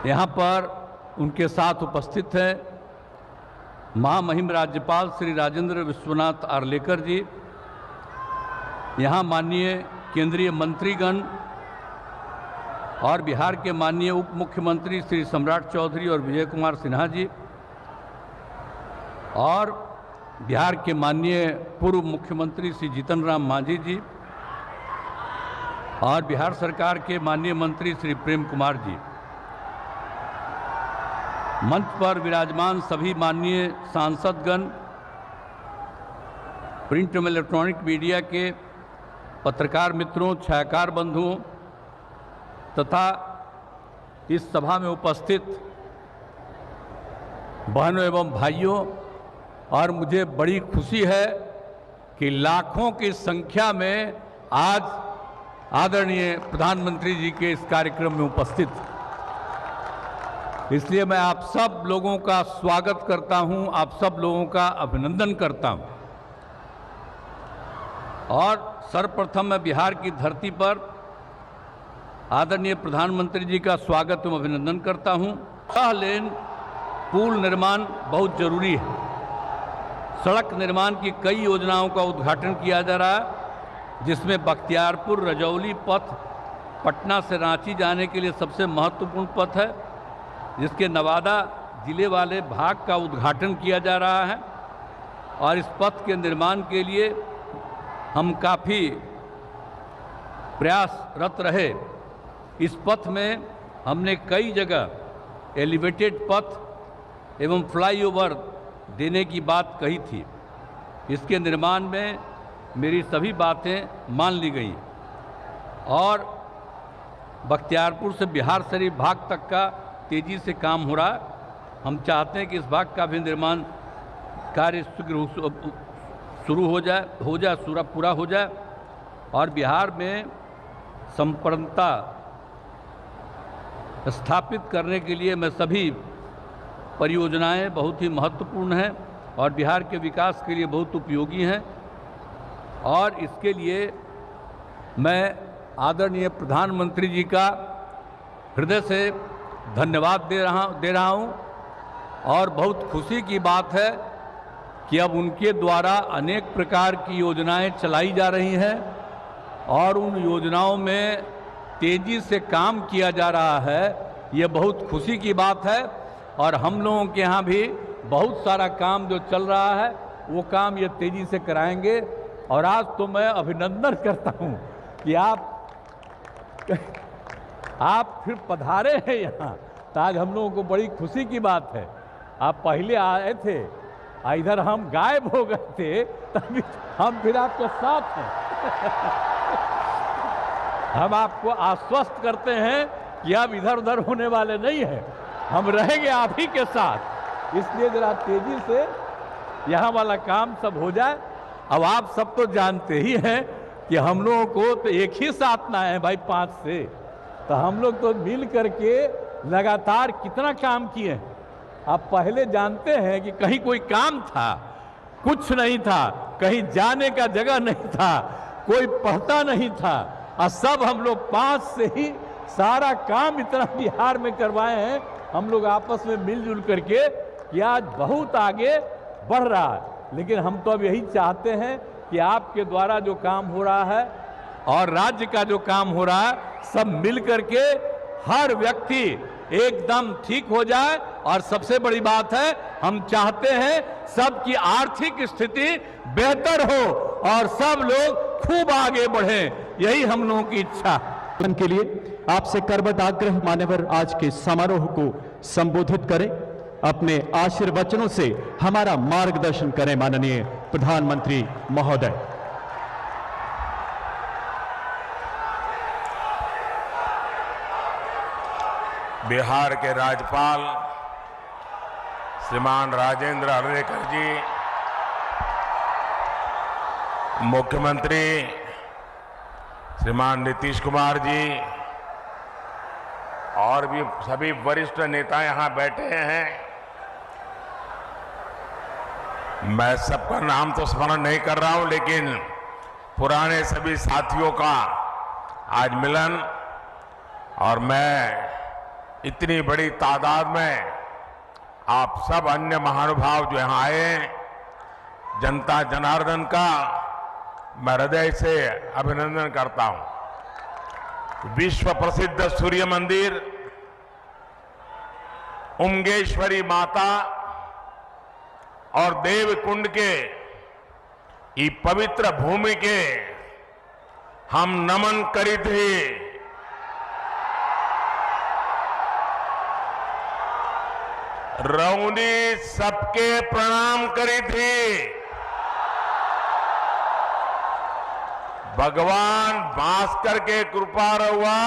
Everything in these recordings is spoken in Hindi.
यहाँ पर उनके साथ उपस्थित हैं महामहिम राज्यपाल श्री राजेंद्र विश्वनाथ आर्लेकर जी, यहाँ माननीय केंद्रीय मंत्रीगण और बिहार के माननीय उप मुख्यमंत्री श्री सम्राट चौधरी और विजय कुमार सिन्हा जी, और बिहार के माननीय पूर्व मुख्यमंत्री श्री जीतन राम मांझी जी, और बिहार सरकार के माननीय मंत्री श्री प्रेम कुमार जी, मंच पर विराजमान सभी माननीय सांसदगण, प्रिंट एवं इलेक्ट्रॉनिक मीडिया के पत्रकार मित्रों, छायाकार बंधुओं तथा इस सभा में उपस्थित बहनों एवं भाइयों, और मुझे बड़ी खुशी है कि लाखों की संख्या में आज आदरणीय प्रधानमंत्री जी के इस कार्यक्रम में उपस्थित, इसलिए मैं आप सब लोगों का स्वागत करता हूं, आप सब लोगों का अभिनंदन करता हूं। और सर्वप्रथम मैं बिहार की धरती पर आदरणीय प्रधानमंत्री जी का स्वागत एवं अभिनंदन करता हूं। 6 लेन पुल निर्माण बहुत जरूरी है। सड़क निर्माण की कई योजनाओं का उद्घाटन किया जा रहा है, जिसमें बख्तियारपुर रजौली पथ पटना से रांची जाने के लिए सबसे महत्वपूर्ण पथ है, जिसके नवादा जिले वाले भाग का उद्घाटन किया जा रहा है। और इस पथ के निर्माण के लिए हम काफ़ी प्रयासरत रहे। इस पथ में हमने कई जगह एलिवेटेड पथ एवं फ्लाईओवर देने की बात कही थी। इसके निर्माण में मेरी सभी बातें मान ली गई और बख्तियारपुर से बिहार शरीफ भाग तक का तेज़ी से काम हो रहा है। हम चाहते हैं कि इस भाग का भी निर्माण कार्य शीघ्र शुरू हो जाए, पूरा हो जाए और बिहार में संपन्नता स्थापित करने के लिए मैं सभी परियोजनाएं बहुत ही महत्वपूर्ण हैं और बिहार के विकास के लिए बहुत उपयोगी हैं। और इसके लिए मैं आदरणीय प्रधानमंत्री जी का हृदय से धन्यवाद दे रहा हूं। और बहुत खुशी की बात है कि अब उनके द्वारा अनेक प्रकार की योजनाएं चलाई जा रही हैं और उन योजनाओं में तेजी से काम किया जा रहा है। ये बहुत खुशी की बात है। और हम लोगों के यहाँ भी बहुत सारा काम जो चल रहा है वो काम ये तेजी से कराएंगे। और आज तो मैं अभिनंदन करता हूँ कि आप फिर पधारे हैं यहाँ, तो आज हम लोगों को बड़ी खुशी की बात है। आप पहले आए थे, इधर हम गायब हो गए थे, तभी हम फिर आपके साथ हैं। हम आपको आश्वस्त करते हैं कि अब इधर उधर होने वाले नहीं हैं, हम रहेंगे आप ही के साथ। इसलिए जरा तेजी से यहाँ वाला काम सब हो जाए। अब आप सब तो जानते ही हैं कि हम लोगों को तो एक ही साथ ना है भाई 5 से, तो हम लोग तो मिल करके लगातार कितना काम किए हैं। आप पहले जानते हैं कि कहीं कोई काम था, कुछ नहीं था, कहीं जाने का जगह नहीं था, कोई पढ़ता नहीं था, और सब हम लोग 5 से ही सारा काम इतना बिहार में करवाए हैं। हम लोग आपस में मिलजुल करके कि आज बहुत आगे बढ़ रहा है। लेकिन हम तो अब यही चाहते हैं कि आपके द्वारा जो काम हो रहा है और राज्य का जो काम हो रहा है, सब मिल करके हर व्यक्ति एकदम ठीक हो जाए। और सबसे बड़ी बात है, हम चाहते हैं सबकी आर्थिक स्थिति बेहतर हो और सब लोग खूब आगे बढ़ें, यही हम लोगों की इच्छा के लिए आपसे करबद्ध आग्रह मान्यवर आज के समारोह को संबोधित करें। अपने आशीर्वचनों से हमारा मार्गदर्शन करें माननीय प्रधानमंत्री महोदय। बिहार के राज्यपाल श्रीमान राजेंद्र आर्लेकर जी, मुख्यमंत्री श्रीमान नीतीश कुमार जी और भी सभी वरिष्ठ नेता यहां बैठे हैं। मैं सबका नाम तो स्मरण नहीं कर रहा हूं, लेकिन पुराने सभी साथियों का आज मिलन, और मैं इतनी बड़ी तादाद में आप सब अन्य महानुभाव जो यहाँ आए, जनता जनार्दन का मैं हृदय से अभिनंदन करता हूं। विश्व प्रसिद्ध सूर्य मंदिर, उमगेश्वरी माता और देवकुंड के ई पवित्र भूमि के हम नमन करी थे। रौनी सबके प्रणाम करी थी। भगवान भास्कर के कृपा रहुआ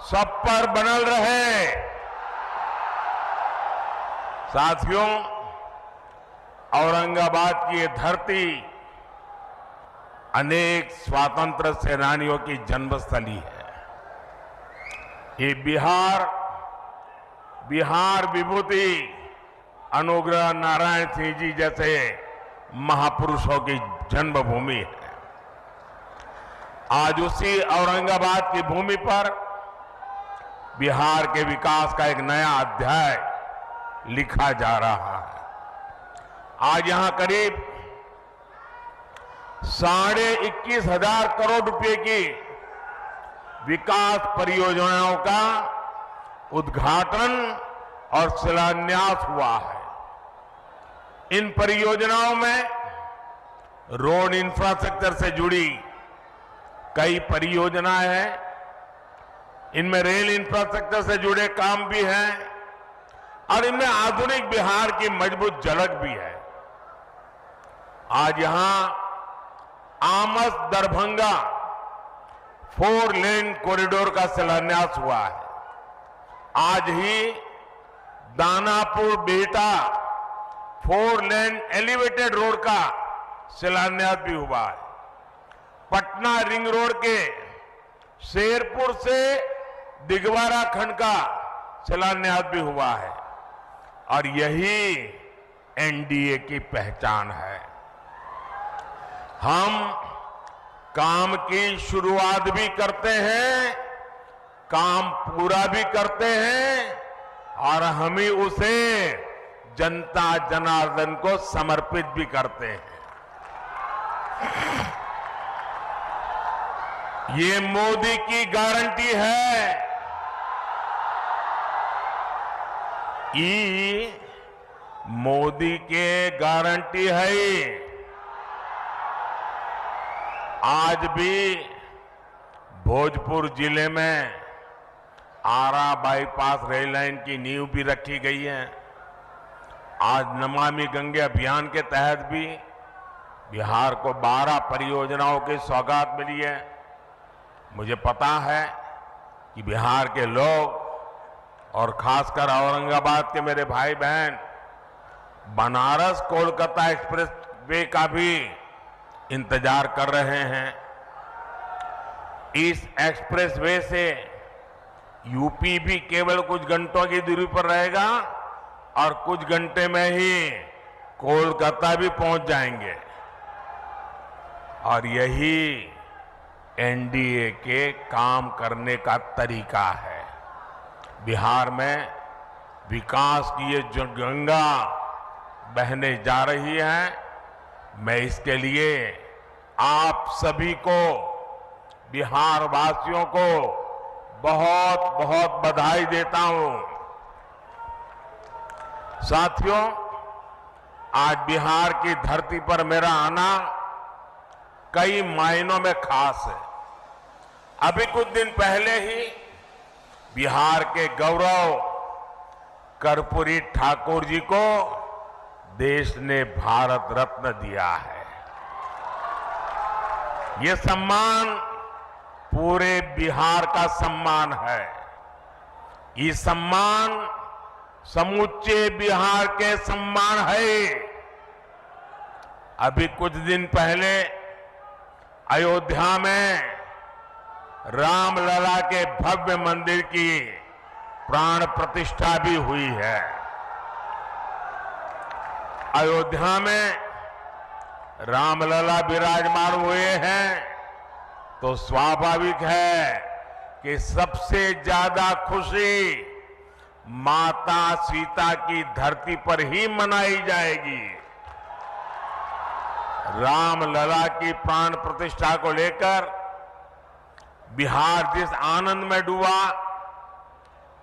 सब पर बनल रहे। साथियों, औरंगाबाद की ये धरती अनेक स्वातंत्र सेनानियों की जन्मस्थली है। ये बिहार विभूति अनुग्रह नारायण सिंह जी जैसे महापुरुषों की जन्मभूमि है। आज उसी औरंगाबाद की भूमि पर बिहार के विकास का एक नया अध्याय लिखा जा रहा है। आज यहां करीब 21,500 करोड़ रुपए की विकास परियोजनाओं का उद्घाटन और शिलान्यास हुआ है। इन परियोजनाओं में रोड इंफ्रास्ट्रक्चर से जुड़ी कई परियोजनाएं हैं। इनमें रेल इंफ्रास्ट्रक्चर से जुड़े काम भी हैं और इनमें आधुनिक बिहार की मजबूत झलक भी है। आज यहां आमस दरभंगा 4 लेन कॉरिडोर का शिलान्यास हुआ है। आज ही Danapur Bihta 4 lane elevated road का शिलान्यास भी हुआ है। पटना रिंग रोड के शेरपुर से दिगवारा खंड का शिलान्यास भी हुआ है। और यही एनडीए की पहचान है। हम काम की शुरुआत भी करते हैं, काम पूरा भी करते हैं और हम ही उसे जनता जनार्दन को समर्पित भी करते हैं। ये मोदी की गारंटी है। ये मोदी के गारंटी है। आज भी भोजपुर जिले में आरा बाईपास रेल लाइन की नींव भी रखी गई है। आज नमामि गंगे अभियान के तहत भी बिहार को 12 परियोजनाओं की सौगात मिली है। मुझे पता है कि बिहार के लोग और खासकर औरंगाबाद के मेरे भाई बहन बनारस कोलकाता एक्सप्रेस वे का भी इंतजार कर रहे हैं। इस एक्सप्रेस वे से यूपी भी केवल कुछ घंटों की दूरी पर रहेगा और कुछ घंटे में ही कोलकाता भी पहुंच जाएंगे। और यही एनडीए के काम करने का तरीका है। बिहार में विकास की ये जो गंगा बहने जा रही है, मैं इसके लिए आप सभी को, बिहार वासियों को बहुत बहुत बधाई देता हूं। साथियों, आज बिहार की धरती पर मेरा आना कई मायनों में खास है। अभी कुछ दिन पहले ही बिहार के गौरव कर्पूरी ठाकुर जी को देश ने भारत रत्न दिया है। ये सम्मान पूरे बिहार का सम्मान है। ये सम्मान समूचे बिहार के सम्मान है। अभी कुछ दिन पहले अयोध्या में रामलला के भव्य मंदिर की प्राण प्रतिष्ठा भी हुई है। अयोध्या में रामलला विराजमान हुए हैं तो स्वाभाविक है कि सबसे ज्यादा खुशी माता सीता की धरती पर ही मनाई जाएगी। रामलला की प्राण प्रतिष्ठा को लेकर बिहार जिस आनंद में डूबा,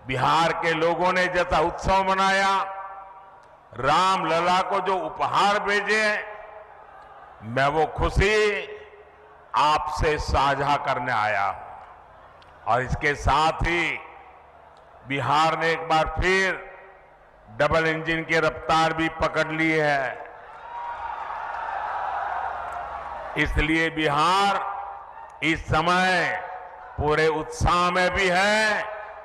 बिहार के लोगों ने जैसा उत्सव मनाया, रामलला को जो उपहार भेजे, मैं वो खुशी आपसे साझा करने आया हूं। और इसके साथ ही बिहार ने एक बार फिर डबल इंजन की रफ्तार भी पकड़ ली है। इसलिए बिहार इस समय पूरे उत्साह में भी है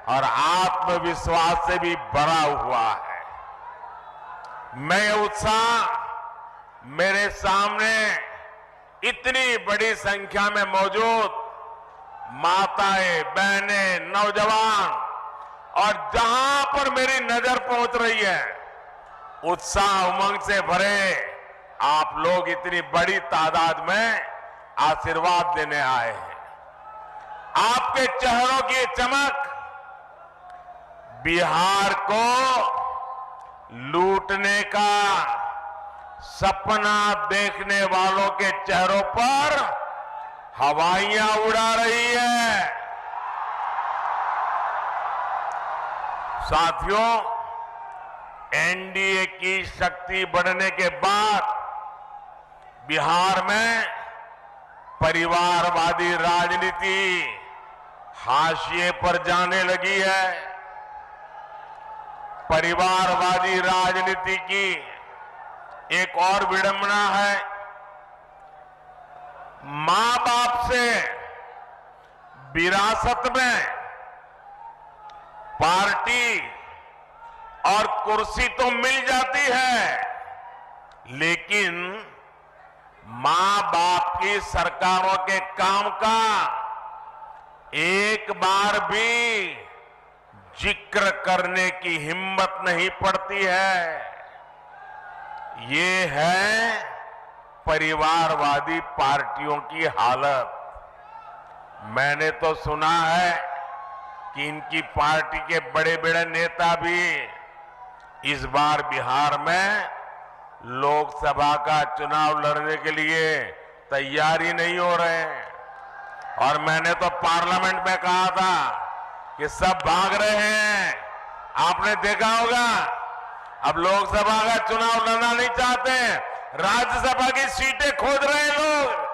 और आत्मविश्वास से भी भरा हुआ है। मैं ये उत्साह मेरे सामने इतनी बड़ी संख्या में मौजूद माताएं, बहनें, नौजवान और जहां पर मेरी नजर पहुंच रही है, उत्साह उमंग से भरे आप लोग इतनी बड़ी तादाद में आशीर्वाद देने आए हैं। आपके चेहरों की चमक बिहार को लूटने का सपना देखने वालों के चेहरों पर हवाइयां उड़ा रही है। साथियों, एनडीए की शक्ति बढ़ने के बाद बिहार में परिवारवादी राजनीति हाशिए पर जाने लगी है। परिवारवादी राजनीति की एक और विडंबना है, मां बाप से विरासत में पार्टी और कुर्सी तो मिल जाती है, लेकिन मां बाप की सरकारों के काम का एक बार भी जिक्र करने की हिम्मत नहीं पड़ती है। ये है परिवारवादी पार्टियों की हालत। मैंने तो सुना है कि इनकी पार्टी के बड़े बड़े नेता भी इस बार बिहार में लोकसभा का चुनाव लड़ने के लिए तैयारी नहीं हो रहे हैं। और मैंने तो पार्लियामेंट में कहा था कि सब भाग रहे हैं। आपने देखा होगा, अब लोकसभा का चुनाव लड़ना नहीं चाहते, राज्यसभा की सीटें खोज रहे हैं लोग।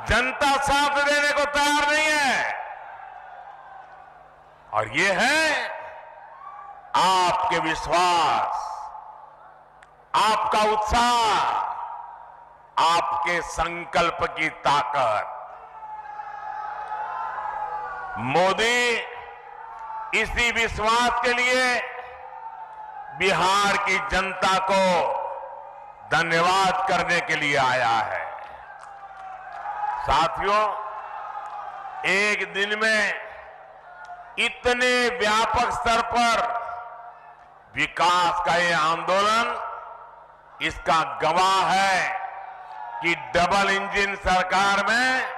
जनता साथ देने को तैयार नहीं है। और ये है आपके विश्वास, आपका उत्साह, आपके संकल्प की ताकत। मोदी इसी विश्वास के लिए बिहार की जनता को धन्यवाद करने के लिए आया है। साथियों, एक दिन में इतने व्यापक स्तर पर विकास का ये आंदोलन इसका गवाह है कि डबल इंजन सरकार में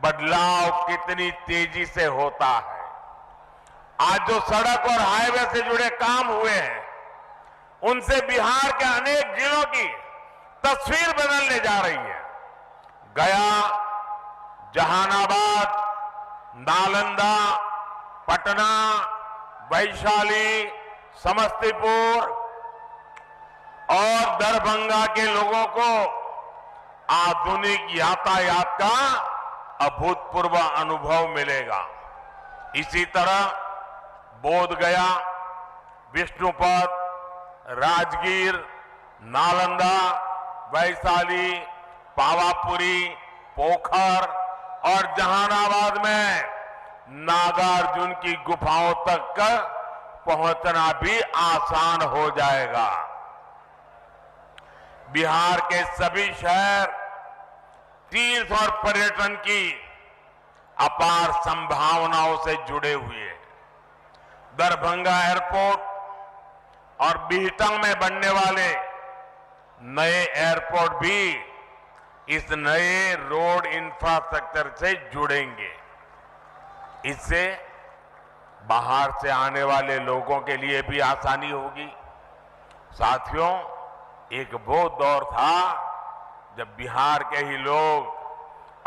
बदलाव कितनी तेजी से होता है। आज जो सड़क और हाईवे से जुड़े काम हुए हैं, उनसे बिहार के अनेक जिलों की तस्वीर बदलने जा रही है। गया, जहानाबाद, नालंदा, पटना, वैशाली, समस्तीपुर और दरभंगा के लोगों को आधुनिक यातायात का अभूतपूर्व अनुभव मिलेगा। इसी तरह बोधगया, विष्णुपद, राजगीर, नालंदा, वैशाली, पावापुरी, पोखर और जहानाबाद में नागार्जुन की गुफाओं तक पहुंचना भी आसान हो जाएगा। बिहार के सभी शहर तीर्थ और पर्यटन की अपार संभावनाओं से जुड़े हुए हैं। दरभंगा एयरपोर्ट और बिहटा में बनने वाले नए एयरपोर्ट भी इस नए रोड इंफ्रास्ट्रक्चर से जुड़ेंगे। इससे बाहर से आने वाले लोगों के लिए भी आसानी होगी। साथियों, एक वो दौर था जब बिहार के ही लोग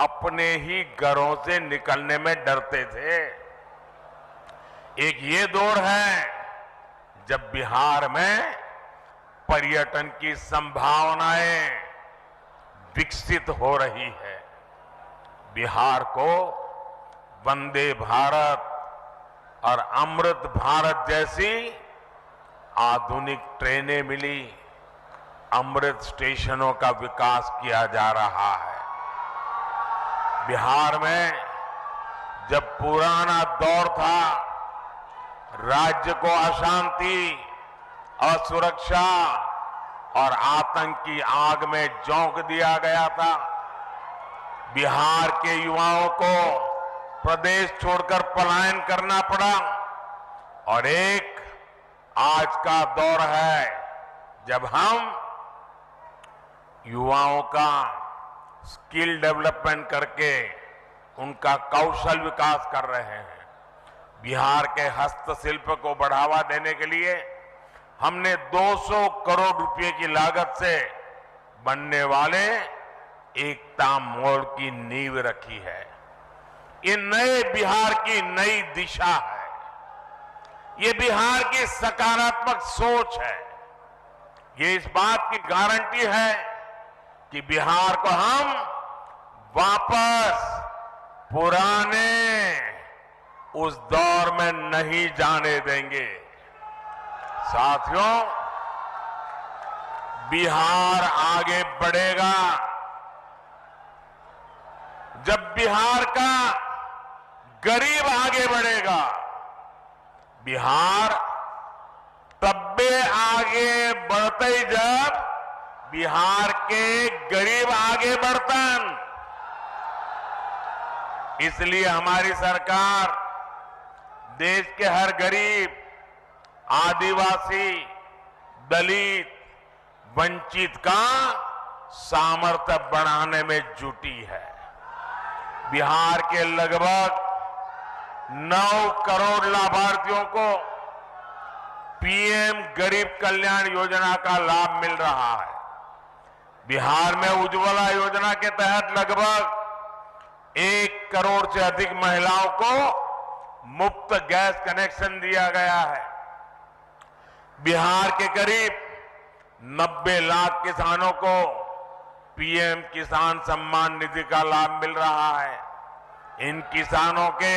अपने ही घरों से निकलने में डरते थे। एक ये दौर है जब बिहार में पर्यटन की संभावनाएं विकसित हो रही है। बिहार को वंदे भारत और अमृत भारत जैसी आधुनिक ट्रेनें मिली, अमृत स्टेशनों का विकास किया जा रहा है। बिहार में जब पुराना दौर था, राज्य को अशांति, असुरक्षा और आतंक की आग में झोंक दिया गया था। बिहार के युवाओं को प्रदेश छोड़कर पलायन करना पड़ा और एक आज का दौर है जब हम युवाओं का स्किल डेवलपमेंट करके उनका कौशल विकास कर रहे हैं। बिहार के हस्तशिल्प को बढ़ावा देने के लिए हमने 200 करोड़ रुपए की लागत से बनने वाले एकता मॉल की नींव रखी है। ये नए बिहार की नई दिशा है। ये बिहार की सकारात्मक सोच है। ये इस बात की गारंटी है कि बिहार को हम वापस पुराने उस दौर में नहीं जाने देंगे। साथियों, बिहार आगे बढ़ेगा जब बिहार का गरीब आगे बढ़ेगा। बिहार तब्बे आगे बढ़ते ही जब बिहार के गरीब आगे बढ़तन। इसलिए हमारी सरकार देश के हर गरीब, आदिवासी, दलित, वंचित का सामर्थ्य बढ़ाने में जुटी है। बिहार के लगभग 9 करोड़ लाभार्थियों को पीएम गरीब कल्याण योजना का लाभ मिल रहा है। बिहार में उज्ज्वला योजना के तहत लगभग 1 करोड़ से अधिक महिलाओं को मुफ्त गैस कनेक्शन दिया गया है। बिहार के करीब 90 लाख किसानों को पीएम किसान सम्मान निधि का लाभ मिल रहा है। इन किसानों के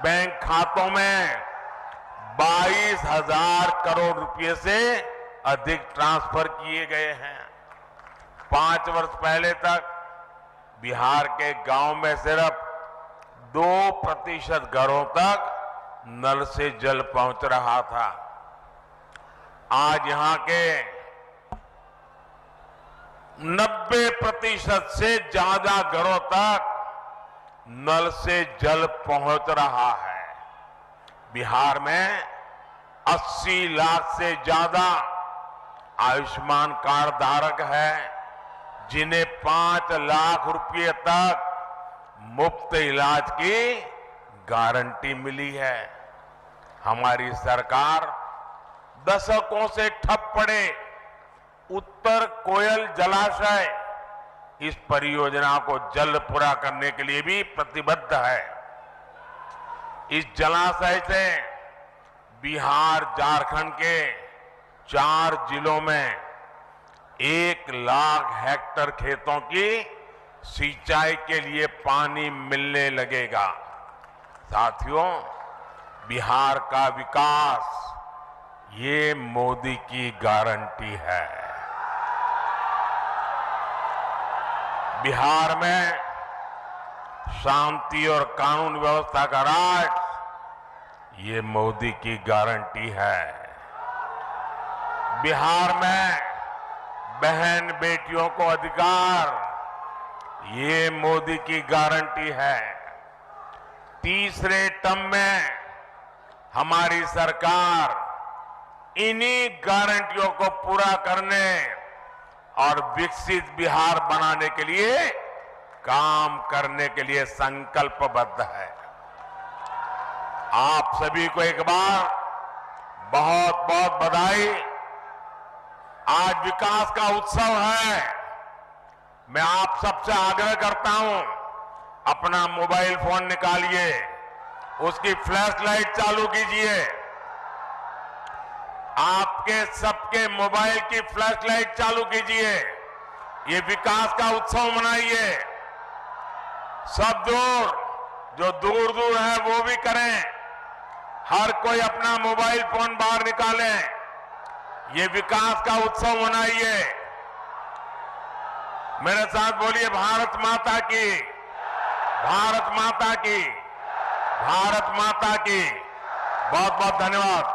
बैंक खातों में 22,000 करोड़ रुपए से अधिक ट्रांसफर किए गए हैं। 5 वर्ष पहले तक बिहार के गांव में सिर्फ 2% घरों तक नल से जल पहुंच रहा था। आज यहां के 90% से ज्यादा घरों तक नल से जल पहुंच रहा है। बिहार में 80 लाख से ज्यादा आयुष्मान कार्ड धारक है, जिन्हें 5 लाख रुपए तक मुफ्त इलाज की गारंटी मिली है। हमारी सरकार दशकों से ठप पड़े उत्तर कोयल जलाशय, इस परियोजना को जल्द पूरा करने के लिए भी प्रतिबद्ध है। इस जलाशय से बिहार, झारखंड के 4 जिलों में 1 लाख हेक्टेयर खेतों की सिंचाई के लिए पानी मिलने लगेगा। साथियों, बिहार का विकास ये मोदी की गारंटी है। बिहार में शांति और कानून व्यवस्था का राज, ये मोदी की गारंटी है। बिहार में बहन बेटियों को अधिकार, ये मोदी की गारंटी है। तीसरे टर्म में हमारी सरकार इन्हीं गारंटियों को पूरा करने और विकसित बिहार बनाने के लिए काम करने के लिए संकल्पबद्ध है। आप सभी को एक बार बहुत बहुत बधाई। आज विकास का उत्सव है। मैं आप सबसे आग्रह करता हूं, अपना मोबाइल फोन निकालिए, उसकी फ्लैश लाइट चालू कीजिए। आपके सबके मोबाइल की फ्लैश लाइट चालू कीजिए। ये विकास का उत्सव मनाइए। सब जो दूर दूर है वो भी करें। हर कोई अपना मोबाइल फोन बाहर निकालें। ये विकास का उत्सव मनाइए। मेरे साथ बोलिए, भारत माता की, भारत माता की, भारत माता की। बहुत बहुत धन्यवाद।